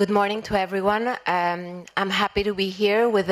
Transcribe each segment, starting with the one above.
Good morning to everyone. I'm happy to be here with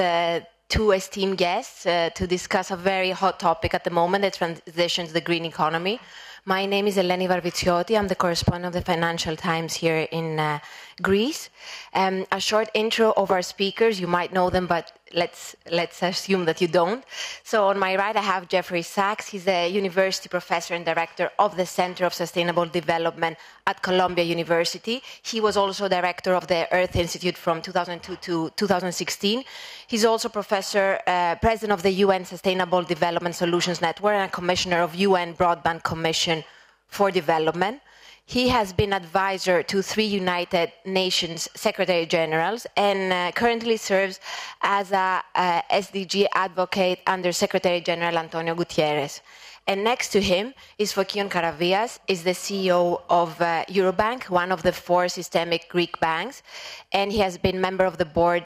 two esteemed guests to discuss a very hot topic at the moment, the transition to the green economy. My name is Eleni Varvitsiotti. I'm the correspondent of the Financial Times here in Greece. A short intro of our speakers. You might know them, but let's assume that you don't. So on my right, I have Jeffrey Sachs. He's a university professor and director of the Center of Sustainable Development at Columbia University. He was also director of the Earth Institute from 2002 to 2016. He's also president of the UN Sustainable Development Solutions Network and a commissioner of UN Broadband Commission for Development. He has been advisor to 3 United Nations Secretary Generals and currently serves as a SDG advocate under Secretary General Antonio Guterres. And next to him is Fokion Karavias, is the CEO of Eurobank, one of the 4 systemic Greek banks, and he has been member of the board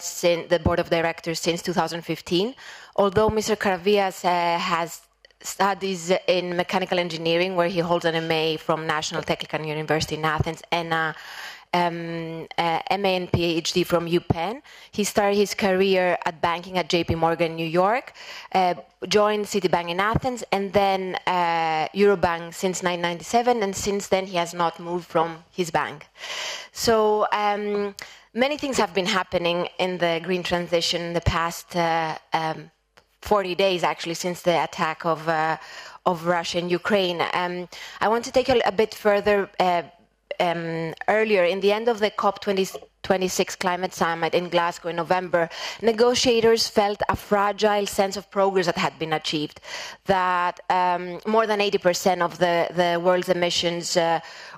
of directors since 2015. Although Mr. Karavias has studies in mechanical engineering, where he holds an MA from National Technical University in Athens and a MA and PhD from UPenn. He started his career at banking at JP Morgan, New York, joined Citibank in Athens, and then Eurobank since 1997, and since then he has not moved from his bank. So many things have been happening in the green transition in the past 40 days, actually, since the attack of Russia and Ukraine. I want to take a bit further earlier. In the end of the COP26 climate summit in Glasgow in November, negotiators felt a fragile sense of progress that had been achieved, that more than 80% of the world's emissions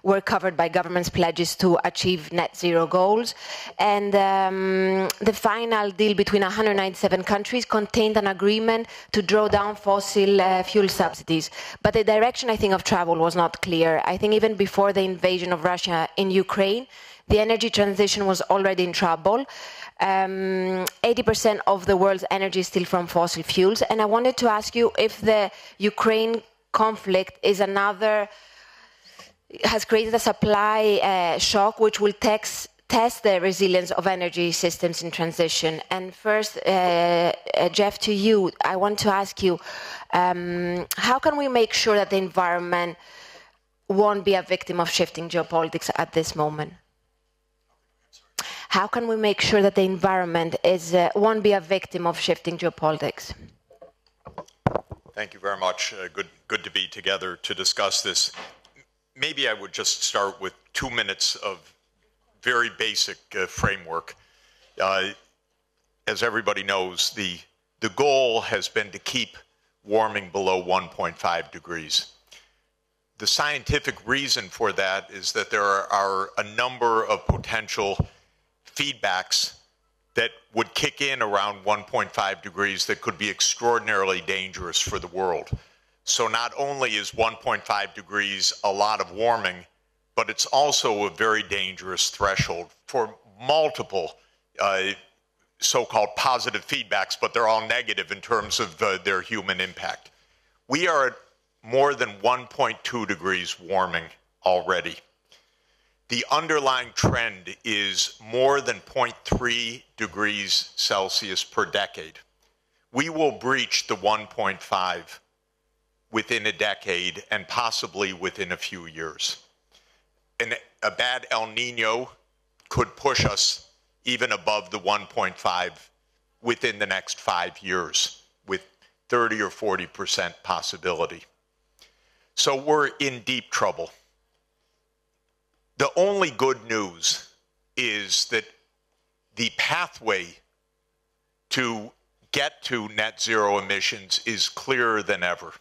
were covered by governments' pledges to achieve net zero goals. And the final deal between 197 countries contained an agreement to draw down fossil fuel subsidies. But the direction, I think, of travel was not clear. I think even before the invasion of Russia in Ukraine, the energy transition was already in trouble. 80% of the world's energy is still from fossil fuels. And I wanted to ask you if the Ukraine conflict has created a supply shock which will test the resilience of energy systems in transition. And first, Jeff, to you, I want to ask you, how can we make sure that the environment won't be a victim of shifting geopolitics at this moment? How can we make sure that the environment won't be a victim of shifting geopolitics? Thank you very much. Good to be together to discuss this. Maybe I would just start with 2 minutes of very basic framework. As everybody knows, the goal has been to keep warming below 1.5 degrees. The scientific reason for that is that there are a number of potential feedbacks that would kick in around 1.5 degrees that could be extraordinarily dangerous for the world. So not only is 1.5 degrees a lot of warming, but it's also a very dangerous threshold for multiple so-called positive feedbacks, but they're all negative in terms of their human impact. We are at more than 1.2 degrees warming already. The underlying trend is more than 0.3 degrees Celsius per decade. We will breach the 1.5 within a decade and possibly within a few years. And a bad El Nino could push us even above the 1.5 within the next 5 years with 30 or 40% possibility. So we're in deep trouble. The only good news is that the pathway to get to net zero emissions is clearer than ever.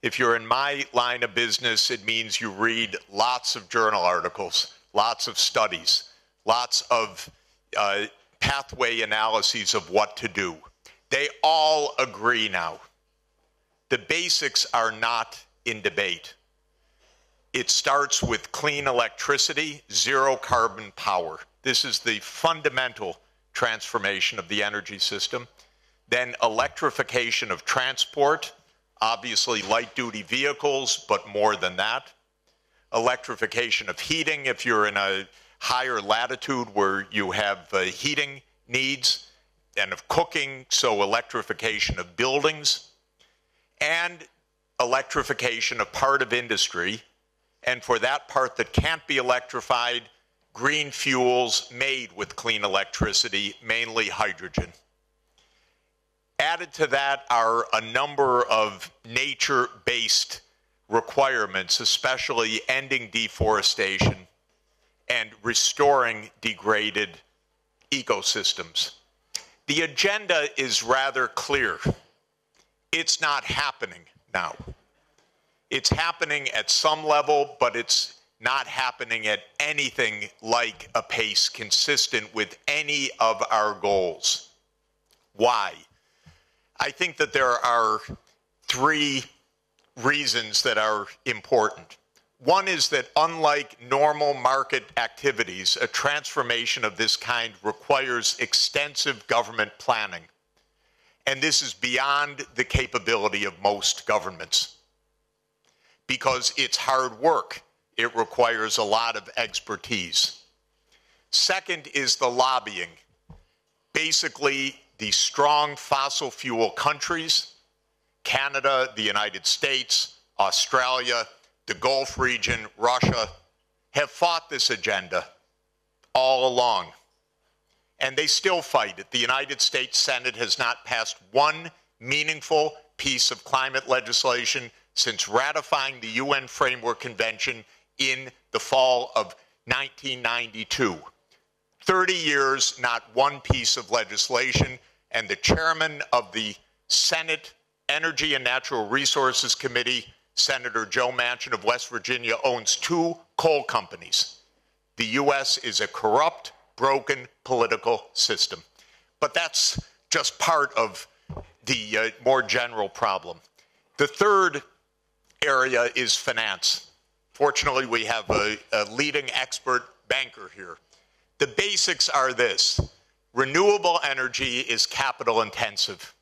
If you're in my line of business, it means you read lots of journal articles, lots of studies, lots of pathway analyses of what to do. They all agree now. The basics are not in debate. It starts with clean electricity, zero carbon power. This is the fundamental transformation of the energy system. Then electrification of transport, obviously light-duty vehicles, but more than that. Electrification of heating if you're in a higher latitude where you have heating needs and of cooking, so electrification of buildings, and electrification of part of industry, and for that part that can't be electrified, green fuels made with clean electricity, mainly hydrogen. Added to that are a number of nature-based requirements, especially ending deforestation and restoring degraded ecosystems. The agenda is rather clear. It's not happening now. It's happening at some level, but it's not happening at anything like a pace consistent with any of our goals. Why? I think that there are three reasons that are important. One is that unlike normal market activities, a transformation of this kind requires extensive government planning. And this is beyond the capability of most governments because it's hard work. It requires a lot of expertise. Second is the lobbying. Basically, the strong fossil fuel countries, Canada, the United States, Australia, the Gulf region, Russia, have fought this agenda all along. And they still fight it. The United States Senate has not passed one meaningful piece of climate legislation since ratifying the UN Framework Convention in the fall of 1992. 30 years, not one piece of legislation, and the chairman of the Senate Energy and Natural Resources Committee, Senator Joe Manchin of West Virginia, owns 2 coal companies. The U.S. is a corrupt, broken political system. But that's just part of the more general problem. The third area is finance. Fortunately, we have a leading expert banker here. The basics are this. Renewable energy is capital intensive.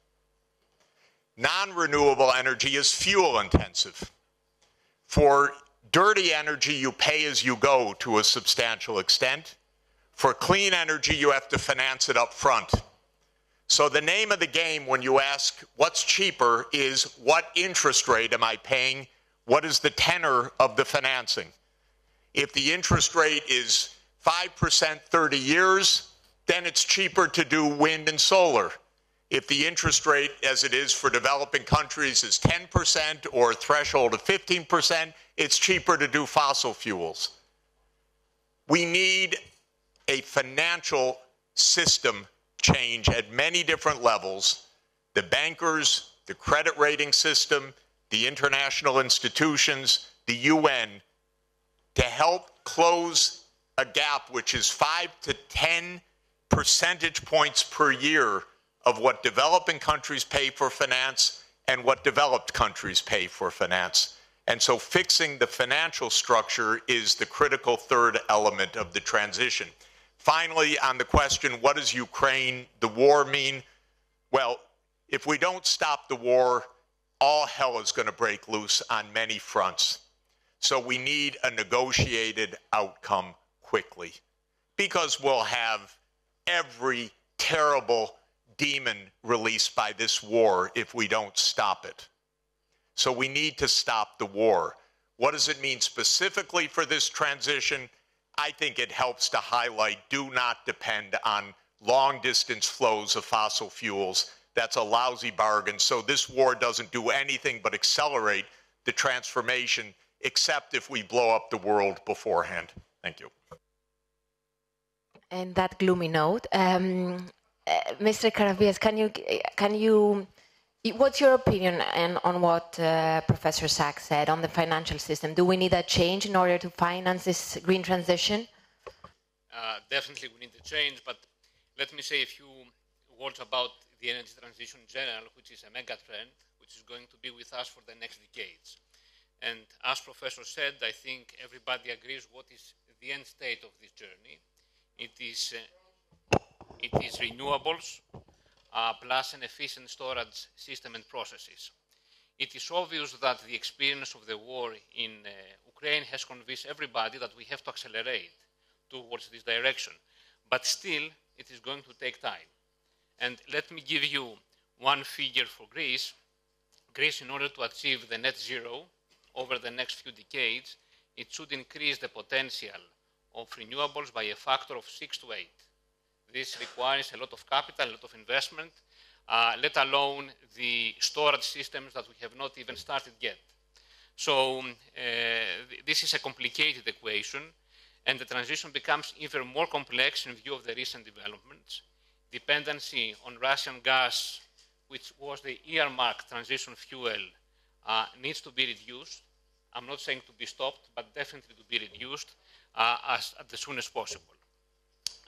Non-renewable energy is fuel intensive. For dirty energy, you pay as you go to a substantial extent. For clean energy, you have to finance it up front. So the name of the game when you ask what's cheaper is what interest rate am I paying? What is the tenor of the financing? If the interest rate is 5% 30 years, then it's cheaper to do wind and solar. If the interest rate, as it is for developing countries, is 10% or a threshold of 15%, it's cheaper to do fossil fuels. We need a financial system change at many different levels. The bankers, the credit rating system, the international institutions, the UN, to help close a gap which is 5 to 10 percentage points per year of what developing countries pay for finance and what developed countries pay for finance. And so fixing the financial structure is the critical third element of the transition. Finally, on the question, what does Ukraine, the war mean? Well, if we don't stop the war, all hell is going to break loose on many fronts. So we need a negotiated outcome quickly, because we'll have every terrible demon released by this war if we don't stop it. So we need to stop the war. What does it mean specifically for this transition? I think it helps to highlight, do not depend on long-distance flows of fossil fuels. That's a lousy bargain. So this war doesn't do anything but accelerate the transformation, except if we blow up the world beforehand. Thank you. And that gloomy note, Mr. Karavias, what's your opinion on what Professor Sachs said on the financial system? Do we need a change in order to finance this green transition? Definitely we need a change, but let me say a few words about the energy transition in general, which is a mega trend, which is going to be with us for the next decades. And as Professor said, I think everybody agrees what is the end state of this journey. It is renewables plus an efficient storage system and processes. It is obvious that the experience of the war in Ukraine has convinced everybody that we have to accelerate towards this direction. But still, it is going to take time. And let me give you one figure for Greece. Greece, in order to achieve the net zero over the next few decades, it should increase the potential of renewables by a factor of 6 to 8. This requires a lot of capital, a lot of investment, let alone the storage systems that we have not even started yet. So this is a complicated equation, and the transition becomes even more complex in view of the recent developments. Dependency on Russian gas, which was the earmarked transition fuel, needs to be reduced. I'm not saying to be stopped, but definitely to be reduced as soon as possible.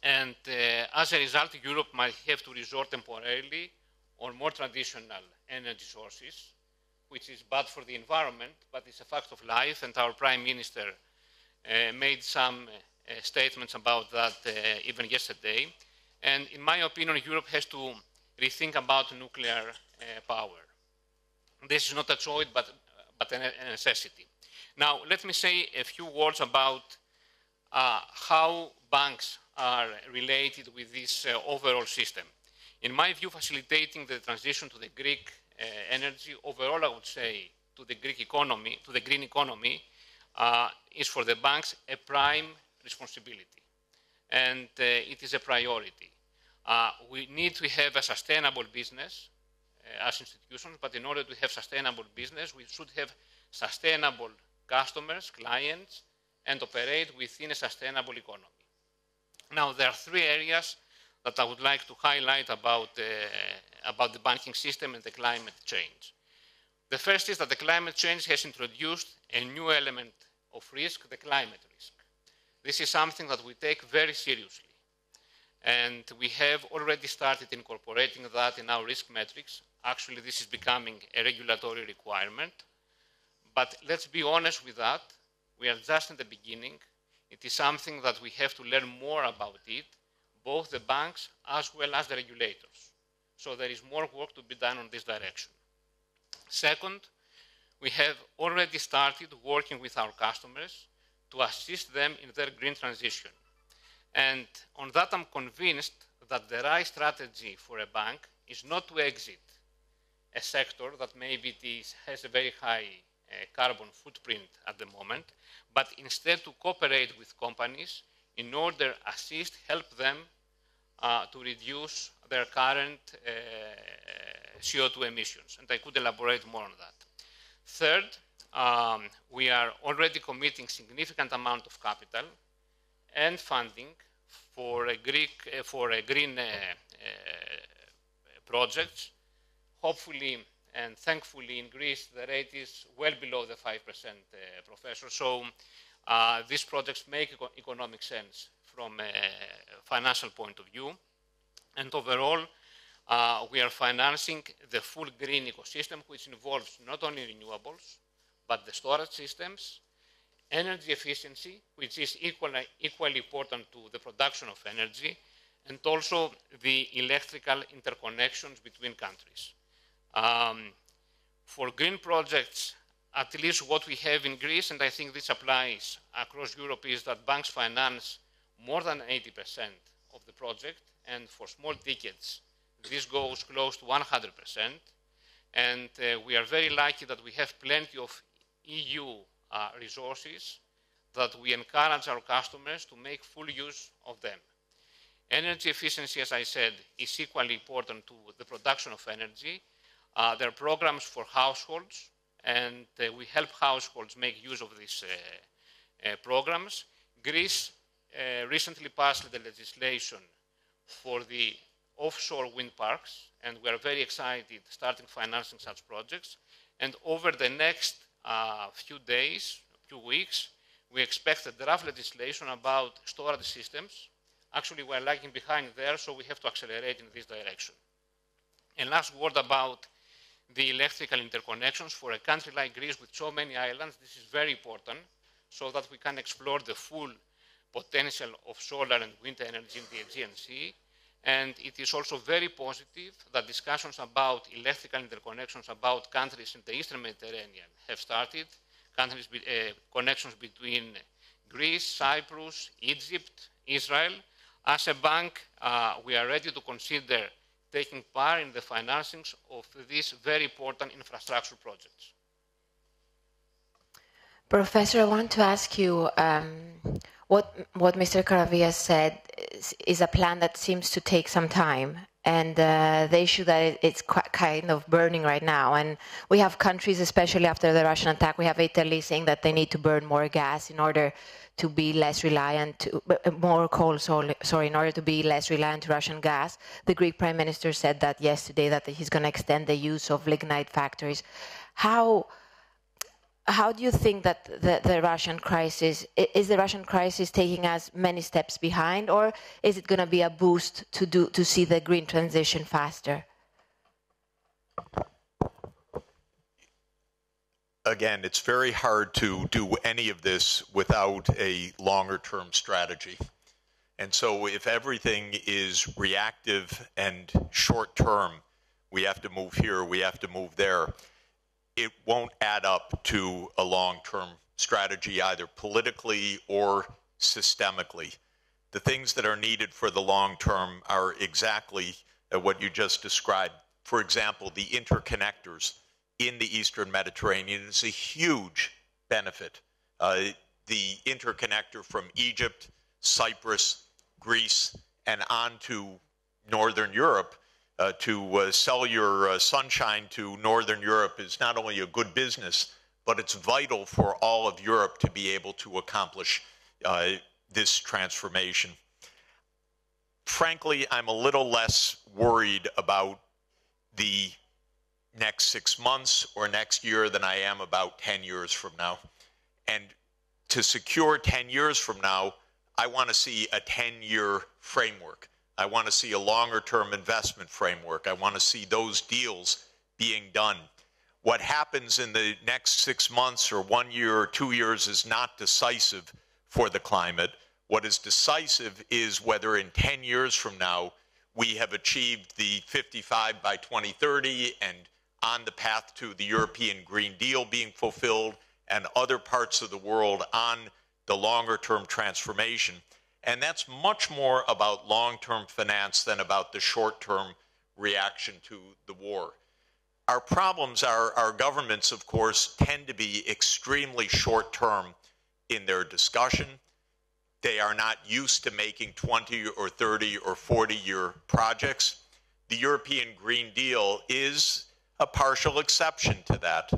And as a result, Europe might have to resort temporarily on more traditional energy sources, which is bad for the environment, but it's a fact of life, and our Prime Minister made some statements about that even yesterday. And in my opinion, Europe has to rethink about nuclear power. This is not a choice, but a necessity. Now, let me say a few words about how banks are related with this overall system. In my view, facilitating the transition to the Greek energy, overall, I would say, to the Greek economy, to the green economy, is for the banks a prime responsibility. And it is a priority. We need to have a sustainable business as institutions, but in order to have sustainable business, we should have sustainable customers, clients, and operate within a sustainable economy. Now, there are 3 areas that I would like to highlight about the banking system and the climate change. The first is that the climate change has introduced a new element of risk, the climate risk. This is something that we take very seriously. And we have already started incorporating that in our risk metrics. Actually, this is becoming a regulatory requirement. But let's be honest with that. We are just in the beginning. It is something that we have to learn more about it, both the banks as well as the regulators. So there is more work to be done on this direction. Second, we have already started working with our customers to assist them in their green transition. And on that, I'm convinced that the right strategy for a bank is not to exit a sector that maybe has a very high carbon footprint at the moment, but instead to cooperate with companies in order to assist, help them to reduce their current CO2 emissions. And I could elaborate more on that. Third, we are already committing significant amount of capital and funding for green projects. Hopefully and thankfully in Greece the rate is well below the 5%, Professor. So these projects make economic sense from a financial point of view. And overall, we are financing the full green ecosystem, which involves not only renewables, but the storage systems, energy efficiency, which is equally important to the production of energy, and also the electrical interconnections between countries. For green projects, at least what we have in Greece, and I think this applies across Europe, is that banks finance more than 80% of the project, and for small tickets, this goes close to 100%. And we are very lucky that we have plenty of EU resources that we encourage our customers to make full use of them. Energy efficiency, as I said, is equally important to the production of energy. There are programs for households, and we help households make use of these programs. Greece recently passed the legislation for the offshore wind parks, and we are very excited starting financing such projects. And over the next few days, few weeks, we expect a draft legislation about storage systems. Actually, we're lagging behind there, so we have to accelerate in this direction. And last word about the electrical interconnections. For a country like Greece with so many islands, this is very important so that we can explore the full potential of solar and wind energy in the Aegean Sea. And it is also very positive that discussions about electrical interconnections about countries in the Eastern Mediterranean have started, connections between Greece, Cyprus, Egypt, Israel. As a bank, we are ready to consider taking part in the financings of these very important infrastructure projects. Professor, I want to ask you, what Mr. Karavias said is a plan that seems to take some time, and the issue that it's kind of burning right now. And we have countries, especially after the Russian attack, we have Italy saying that they need to burn more gas in order to be less reliant, more coal, sorry, in order to be less reliant to Russian gas. The Greek Prime Minister said that yesterday, that he's going to extend the use of lignite factories. How do you think that the Russian crisis, is the Russian crisis taking us many steps behind, or is it going to be a boost to see the green transition faster? Again, it's very hard to do any of this without a longer-term strategy. And so if everything is reactive and short-term, we have to move here, we have to move there, it won't add up to a long-term strategy, either politically or systemically. The things that are needed for the long term are exactly what you just described. For example, the interconnectors in the Eastern Mediterranean is a huge benefit. The interconnector from Egypt, Cyprus, Greece, and on to Northern Europe, to sell your sunshine to Northern Europe is not only a good business, but it's vital for all of Europe to be able to accomplish this transformation. Frankly, I'm a little less worried about the next 6 months or next year than I am about 10 years from now. And to secure 10 years from now, I want to see a 10-year framework. I want to see a longer-term investment framework. I want to see those deals being done. What happens in the next 6 months or 1 year or 2 years is not decisive for the climate. What is decisive is whether in 10 years from now we have achieved the 55 by 2030 and on the path to the European Green Deal being fulfilled and other parts of the world on the longer-term transformation. And that's much more about long-term finance than about the short-term reaction to the war. Our problems are our governments, of course, tend to be extremely short-term in their discussion. They are not used to making 20 or 30 or 40-year projects. The European Green Deal is a partial exception to that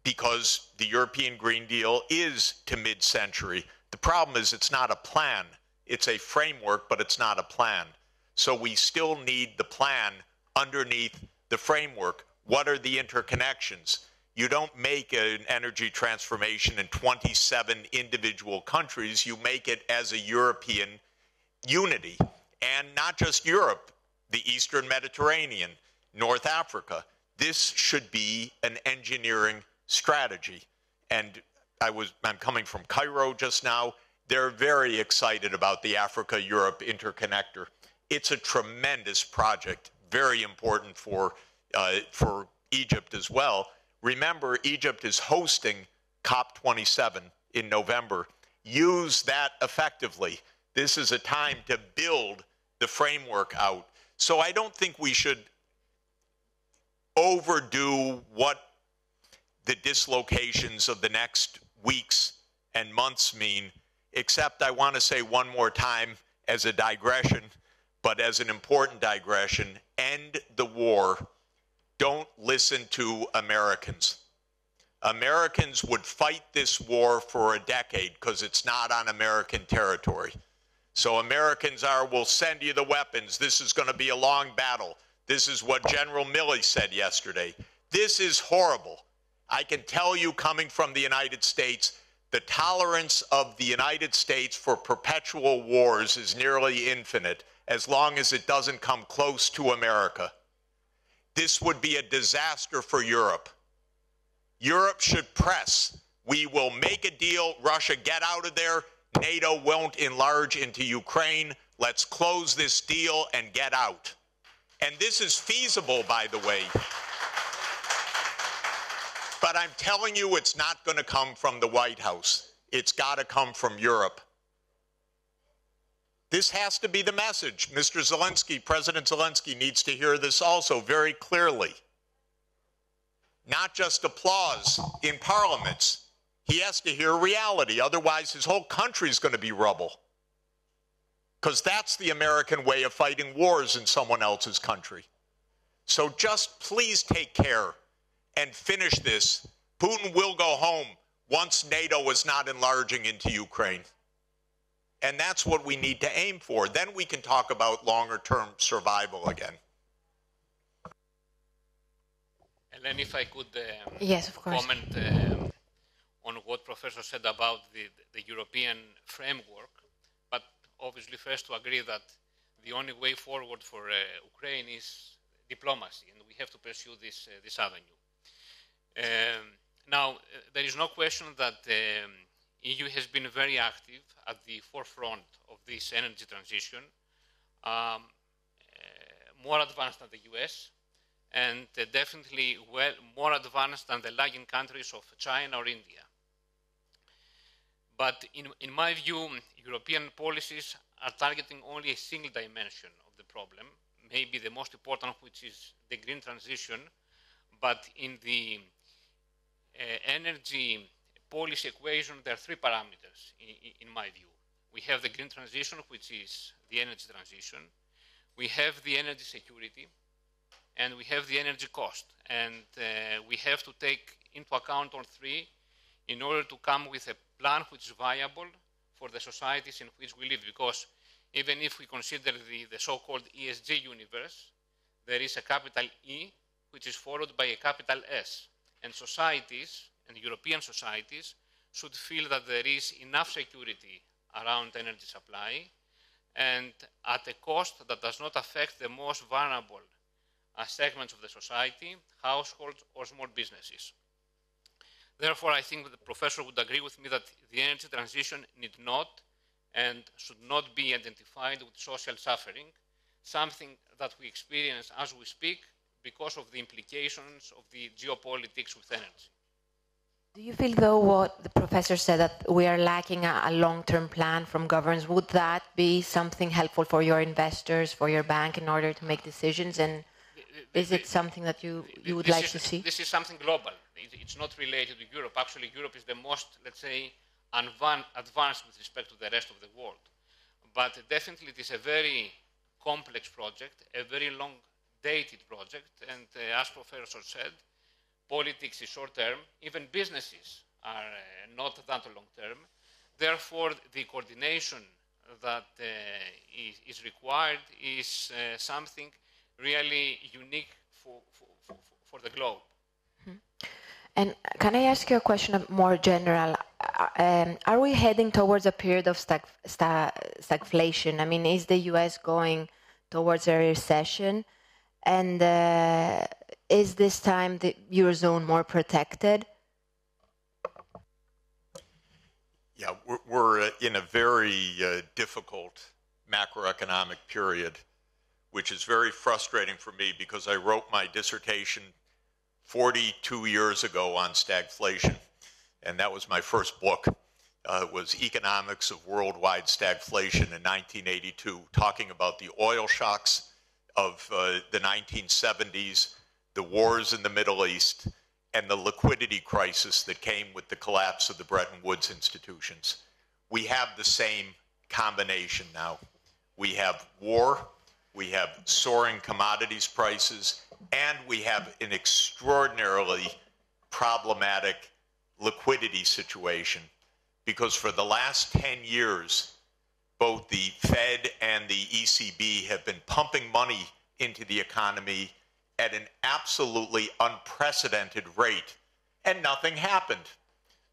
because the European Green Deal is to mid-century. The problem is it's not a plan. It's a framework, but it's not a plan. So we still need the plan underneath the framework. What are the interconnections? You don't make an energy transformation in 27 individual countries. You make it as a European unity. And not just Europe, the Eastern Mediterranean, North Africa. This should be an engineering strategy. And I'm coming from Cairo just now. They're very excited about the Africa-Europe interconnector. It's a tremendous project, very important for Egypt as well. Remember, Egypt is hosting COP27 in November. Use that effectively. This is a time to build the framework out. So I don't think we should overdo what the dislocations of the next weeks and months mean, except I want to say one more time as a digression, but as an important digression, end the war. Don't listen to Americans. Americans would fight this war for a decade because it's not on American territory. So Americans we'll send you the weapons. This is going to be a long battle. This is what General Milley said yesterday. This is horrible. I can tell you, coming from the United States, the tolerance of the United States for perpetual wars is nearly infinite, as long as it doesn't come close to America. This would be a disaster for Europe. Europe should press. We will make a deal. Russia, get out of there. NATO won't enlarge into Ukraine. Let's close this deal and get out. And this is feasible, by the way. But I'm telling you, it's not going to come from the White House. It's got to come from Europe. This has to be the message. Mr. Zelensky, President Zelensky, needs to hear this also very clearly. Not just applause in parliaments. He has to hear reality. Otherwise, his whole country is going to be rubble. Because that's the American way of fighting wars in someone else's country. So just please take care and finish this. Putin will go home once NATO is not enlarging into Ukraine. And that's what we need to aim for. Then we can talk about longer-term survival again. And then if I could yes, of course. comment on what Professor said about the European framework, but obviously first to agree that the only way forward for Ukraine is diplomacy, and we have to pursue this avenue. Now, there is no question that the EU has been very active at the forefront of this energy transition, more advanced than the US, and definitely more advanced than the lagging countries of China or India. But in my view, European policies are targeting only a single dimension of the problem, maybe the most important, which is the green transition. But in the energy policy equation, there are three parameters, in my view. We have the green transition, which is the energy transition. We have the energy security, and we have the energy cost. And we have to take into account all three in order to come with a plan which is viable for the societies in which we live. Because even if we consider the so-called ESG universe, there is a capital E, which is followed by a capital S. And societies, and European societies, should feel that there is enough security around energy supply and at a cost that does not affect the most vulnerable segments of the society, households or small businesses. Therefore, I think that the professor would agree with me that the energy transition need not and should not be identified with social suffering, something that we experience as we speak because of the implications of the geopolitics with energy. Do you feel, though, what the professor said, that we are lacking a long-term plan from governments? Would that be something helpful for your investors, for your bank, in order to make decisions? And is it something that you would like to see? This is something global. It's not related to Europe. Actually, Europe is the most, let's say, advanced with respect to the rest of the world. But definitely it is a very complex project, a very long-dated project, and as Professor said, politics is short-term. Even businesses are not that long-term. Therefore, the coordination that is required is something really unique for the globe. And can I ask you a question more general? Are we heading towards a period of stagflation? I mean, is the US going towards a recession? And is this time the Eurozone more protected? Yeah, we're in a very difficult macroeconomic period, which is very frustrating for me because I wrote my dissertation 42 years ago on stagflation, and that was my first book. It was Economics of Worldwide Stagflation in 1982, talking about the oil shocks of the 1970s, the wars in the Middle East, and the liquidity crisis that came with the collapse of the Bretton Woods institutions. We have the same combination now. We have war, we have soaring commodities prices, and we have an extraordinarily problematic liquidity situation, because for the last 10 years, both the Fed and the ECB have been pumping money into the economy at an absolutely unprecedented rate, and nothing happened.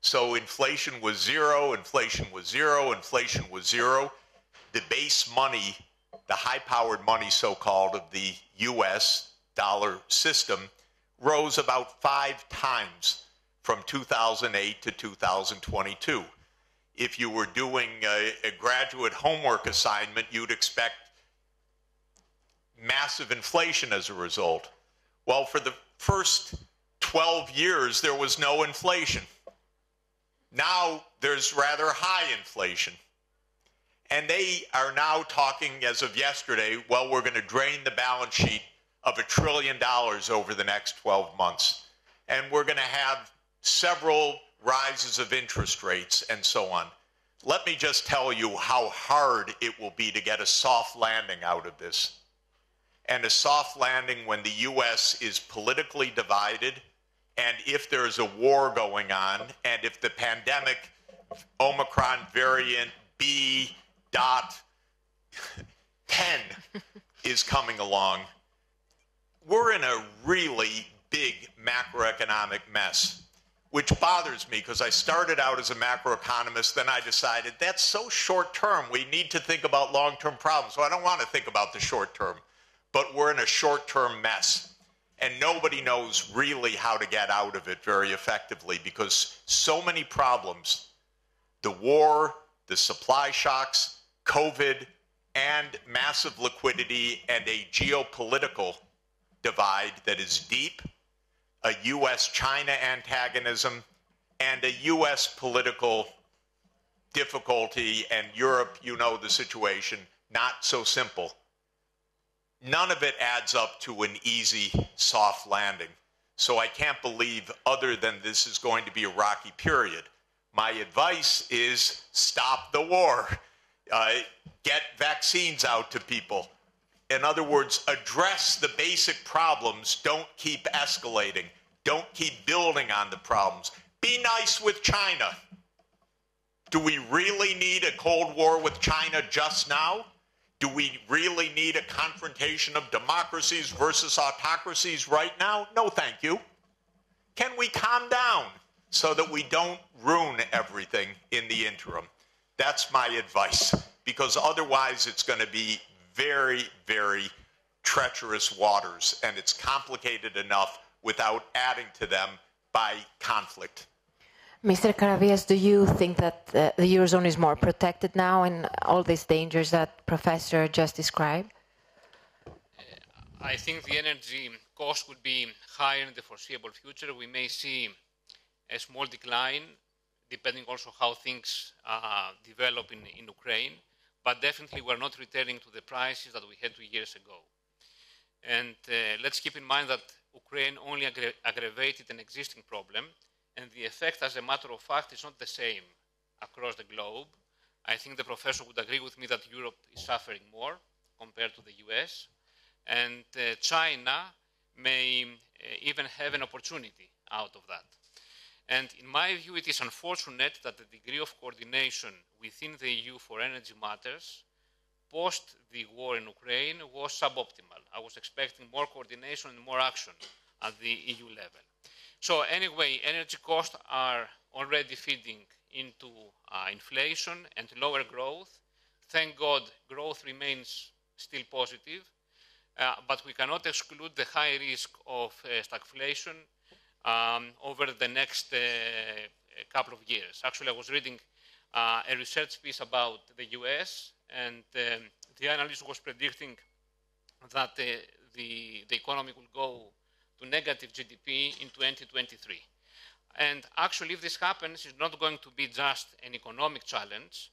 So inflation was zero, inflation was zero, inflation was zero. The base money, the high-powered money, so-called, of the US dollar system rose about 5 times from 2008 to 2022. If you were doing a graduate homework assignment, you'd expect massive inflation as a result. Well, for the first 12 years, there was no inflation. Now there's rather high inflation. And they are now talking, as of yesterday, well, we're going to drain the balance sheet of $1 trillion over the next 12 months. And we're going to have several rises of interest rates and so on. Let me just tell you how hard it will be to get a soft landing out of this. And a soft landing when the U.S. is politically divided, and if there's a war going on, and if the pandemic Omicron variant B.10 is coming along, we're in a really big macroeconomic mess, which bothers me because I started out as a macroeconomist, then I decided that's so short term. We need to think about long-term problems. So I don't want to think about the short term, but we're in a short-term mess. And nobody knows really how to get out of it very effectively because so many problems, the war, the supply shocks, COVID, and massive liquidity and a geopolitical divide that is deep, a U.S.-China antagonism, and a U.S. political difficulty, and Europe, you know the situation, not so simple. None of it adds up to an easy, soft landing. So I can't believe other than this is going to be a rocky period. My advice is stop the war. Get vaccines out to people. In other words, address the basic problems. Don't keep escalating. Don't keep building on the problems. Be nice with China. Do we really need a Cold War with China just now? Do we really need a confrontation of democracies versus autocracies right now? No, thank you. Can we calm down so that we don't ruin everything in the interim? That's my advice, because otherwise it's going to be very, very treacherous waters, and it's complicated enough without adding to them by conflict. Mr. Karavias, do you think that the Eurozone is more protected now in all these dangers that Professor just described? I think the energy cost would be higher in the foreseeable future. We may see a small decline, depending also how things develop in Ukraine. But definitely we're not returning to the prices that we had 2 years ago. And let's keep in mind that Ukraine only aggravated an existing problem, and the effect, as a matter of fact, is not the same across the globe. I think the professor would agree with me that Europe is suffering more compared to the US, and China may even have an opportunity out of that. And in my view, it is unfortunate that the degree of coordination within the EU for energy matters post the war in Ukraine was suboptimal. I was expecting more coordination and more action at the EU level. So anyway, energy costs are already feeding into inflation and lower growth. Thank God, growth remains still positive, but we cannot exclude the high risk of stagflation over the next couple of years. Actually, I was reading a research piece about the US, and the analyst was predicting that the economy will go to negative GDP in 2023. And actually, if this happens, it's not going to be just an economic challenge.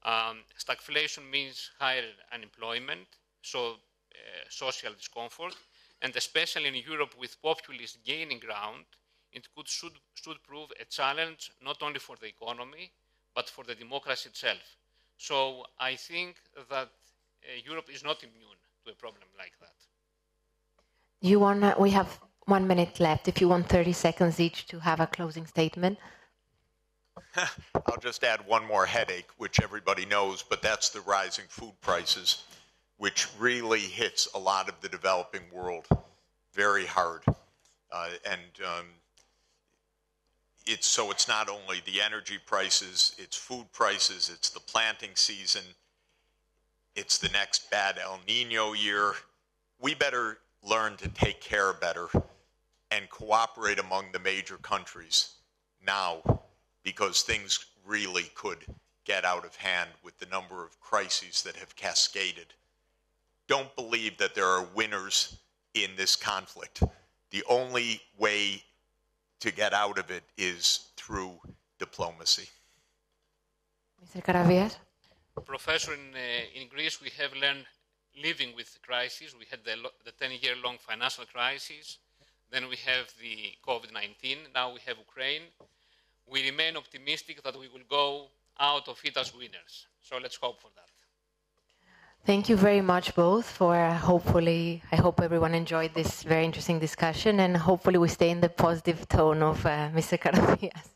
Stagflation means higher unemployment, so social discomfort, and especially in Europe with populists gaining ground, it should prove a challenge not only for the economy, but for the democracy itself. So I think that Europe is not immune to a problem like that. We have 1 minute left. If you want 30 seconds each to have a closing statement. I'll just add one more headache, which everybody knows, but that's the rising food prices, which really hits a lot of the developing world very hard. It's not only the energy prices, it's food prices, it's the planting season, it's the next bad El Nino year. We better learn to take care better and cooperate among the major countries now, because things really could get out of hand with the number of crises that have cascaded. Don't believe that there are winners in this conflict. The only way to get out of it is through diplomacy. Mr. Karavias? Professor, in Greece, we have learned living with crisis. We had the 10-year-long financial crisis. Then we have the COVID-19. Now we have Ukraine. We remain optimistic that we will go out of it as winners. So let's hope for that. Thank you very much both for I hope everyone enjoyed this very interesting discussion, and hopefully we stay in the positive tone of Mr. Karavias.